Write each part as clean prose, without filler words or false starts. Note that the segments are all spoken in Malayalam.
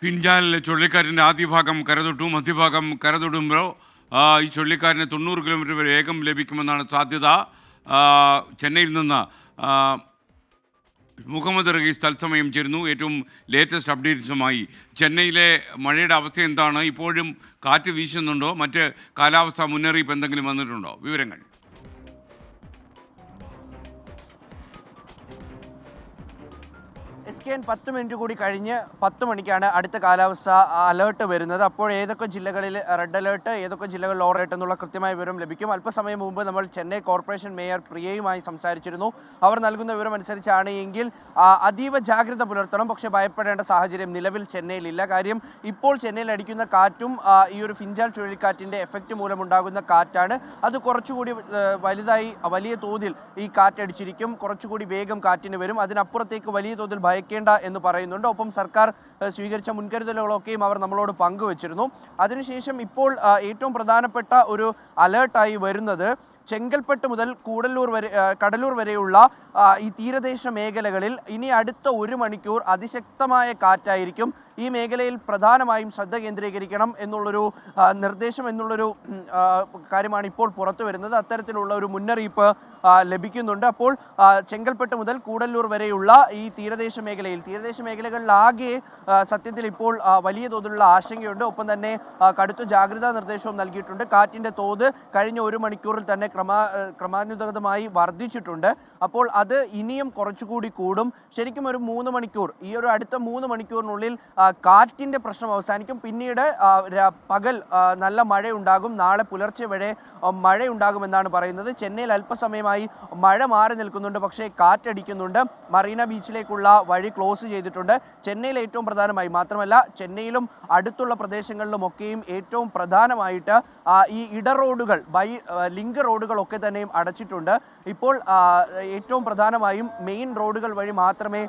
ഫിൻജാൽ ചുഴലിക്കാറ്റിൻ്റെ ആദ്യ ഭാഗം കരതൊട്ടു, മധ്യഭാഗം കരതൊടുമ്പോൾ ഈ ചുഴലിക്കാറ്റിന് 90 കിലോമീറ്റർ വരെ വേഗം ലഭിക്കുമെന്നാണ് സാധ്യത. ചെന്നൈയിൽ നിന്ന് മുഹമ്മദ് റഹീസ് തത്സമയം ചേരുന്നു ഏറ്റവും ലേറ്റസ്റ്റ് അപ്ഡേറ്റ്സുമായി. ചെന്നൈയിലെ മഴയുടെ അവസ്ഥ എന്താണ്? ഇപ്പോഴും കാറ്റ് വീശുന്നുണ്ടോ? മറ്റ് കാലാവസ്ഥാ മുന്നറിയിപ്പ് എന്തെങ്കിലും വന്നിട്ടുണ്ടോ? വിവരങ്ങൾ. SKN 10 മിനിറ്റ് കൂടി കഴിഞ്ഞ് 10 മണിക്കാണ് അടുത്ത കാലാവസ്ഥ അലേർട്ട് വരുന്നത്. അപ്പോൾ ഏതൊക്കെ ജില്ലകളിൽ റെഡ് അലേർട്ട്, ഏതൊക്കെ ജില്ലകളിൽ ഓറഞ്ച് അലേർട്ട് എന്നുള്ള കൃത്യമായ വിവരം ലഭിക്കും. അല്പസമയം മുമ്പ് നമ്മൾ ചെന്നൈ കോർപ്പറേഷൻ മേയർ പ്രിയയുമായി സംസാരിച്ചിരുന്നു. അവർ നൽകുന്ന വിവരം അനുസരിച്ചാണ് എങ്കിൽ അതീവ ജാഗ്രത പുലർത്തണം. പക്ഷേ ഭയപ്പെടേണ്ട സാഹചര്യം നിലവിൽ ചെന്നൈയിലില്ല. കാര്യം ഇപ്പോൾ ചെന്നൈയിൽ അടിക്കുന്ന കാറ്റും ഈ ഒരു ഫിൻജാൽ ചുഴലിക്കാറ്റിൻ്റെ എഫക്റ്റ് മൂലമുണ്ടാകുന്ന കാറ്റാണ്. അത് കുറച്ചുകൂടി വലിയ തോതിൽ ഈ കാറ്റടിച്ചിരിക്കും. കുറച്ചുകൂടി വേഗം കാറ്റിന് വരും. അതിനപ്പുറത്തേക്ക് വലിയ തോതിൽ ഭയക്കേണ്ട എന്ന് പറയുന്നുണ്ട്. ഒപ്പം സർക്കാർ സ്വീകരിച്ച മുൻകരുതലുകളൊക്കെയും അവർ നമ്മളോട് പങ്കുവച്ചിരുന്നു. അതിനുശേഷം ഇപ്പോൾ ഏറ്റവും പ്രധാനപ്പെട്ട ഒരു അലേർട്ടായി വരുന്നത് ചെങ്കൽപ്പെട്ട് മുതൽ കടലൂർ വരെയുള്ള ഈ തീരദേശ മേഖലകളിൽ ഇനി അടുത്ത 1 മണിക്കൂർ അതിശക്തമായ കാറ്റായിരിക്കും. ഈ മേഖലയിൽ പ്രധാനമായും ശ്രദ്ധ കേന്ദ്രീകരിക്കണം എന്നുള്ളൊരു നിർദ്ദേശം എന്നുള്ളൊരു കാര്യമാണ് ഇപ്പോൾ പുറത്തു വരുന്നത്. അത്തരത്തിലുള്ള ഒരു മുന്നറിയിപ്പ് ലഭിക്കുന്നുണ്ട്. അപ്പോൾ ചെങ്കൽപ്പെട്ട് മുതൽ കൂടല്ലൂർ വരെയുള്ള ഈ തീരദേശ മേഖലകളിലാകെ സത്യത്തിൽ ഇപ്പോൾ വലിയ തോതിലുള്ള ആശങ്കയുണ്ട്. ഒപ്പം തന്നെ കടുത്ത ജാഗ്രതാ നിർദ്ദേശവും നൽകിയിട്ടുണ്ട്. കാറ്റിൻ്റെ തോത് കഴിഞ്ഞ 1 മണിക്കൂറിൽ തന്നെ ക്രമാനുഗതമായി വർദ്ധിച്ചിട്ടുണ്ട്. അപ്പോൾ അത് ഇനിയും കുറച്ചുകൂടി കൂടും. ശരിക്കും ഒരു 3 മണിക്കൂർ, ഈ ഒരു അടുത്ത 3 മണിക്കൂറിനുള്ളിൽ കാറ്റിൻ്റെ പ്രശ്നം അവസാനിക്കും. പിന്നീട് പകൽ നല്ല മഴയുണ്ടാകും. നാളെ പുലർച്ചെ വരെ മഴയുണ്ടാകുമെന്നാണ് പറയുന്നത്. ചെന്നൈയിൽ അല്പസമയമായി മഴ മാറി നിൽക്കുന്നുണ്ട്, പക്ഷേ കാറ്റടിക്കുന്നുണ്ട്. മറീന ബീച്ചിലേക്കുള്ള വഴി ക്ലോസ് ചെയ്തിട്ടുണ്ട്. ചെന്നൈയിൽ ഏറ്റവും പ്രധാനമായി, മാത്രമല്ല ചെന്നൈയിലും അടുത്തുള്ള പ്രദേശങ്ങളിലുമൊക്കെയും ഏറ്റവും പ്രധാനമായിട്ട് ഈ ഇടറോഡുകൾ, ലിങ്ക് റോഡുകളൊക്കെ തന്നെയും അടച്ചിട്ടുണ്ട്. ഇപ്പോൾ ഏറ്റവും പ്രധാനമായും മെയിൻ റോഡുകൾ വഴി മാത്രമേ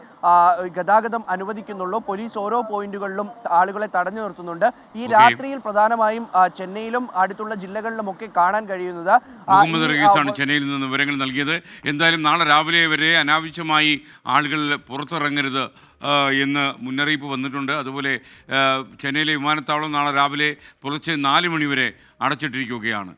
ഗതാഗതം അനുവദിക്കുന്നുള്ളൂ. പോലീസ് ഓരോ പോയിന്റുകളിലും ആളുകളെ തടഞ്ഞു നിർത്തുന്നുണ്ട്. ഈ രാത്രിയിൽ പ്രധാനമായും ചെന്നൈയിലും അടുത്തുള്ള ജില്ലകളിലുമൊക്കെ കാണാൻ കഴിയുന്നത്. മുഹമ്മദ് റഹീസാണ് ചെന്നൈയിൽ നിന്ന് വിവരങ്ങൾ നൽകിയത്. എന്തായാലും നാളെ രാവിലെ വരെ അനാവശ്യമായി ആളുകൾ പുറത്തിറങ്ങരുത് എന്ന് മുന്നറിയിപ്പ് വന്നിട്ടുണ്ട്. അതുപോലെ ചെന്നൈയിലെ വിമാനത്താവളം നാളെ രാവിലെ പുലർച്ചെ 4 മണി വരെ അടച്ചിട്ടിരിക്കുകയാണ്.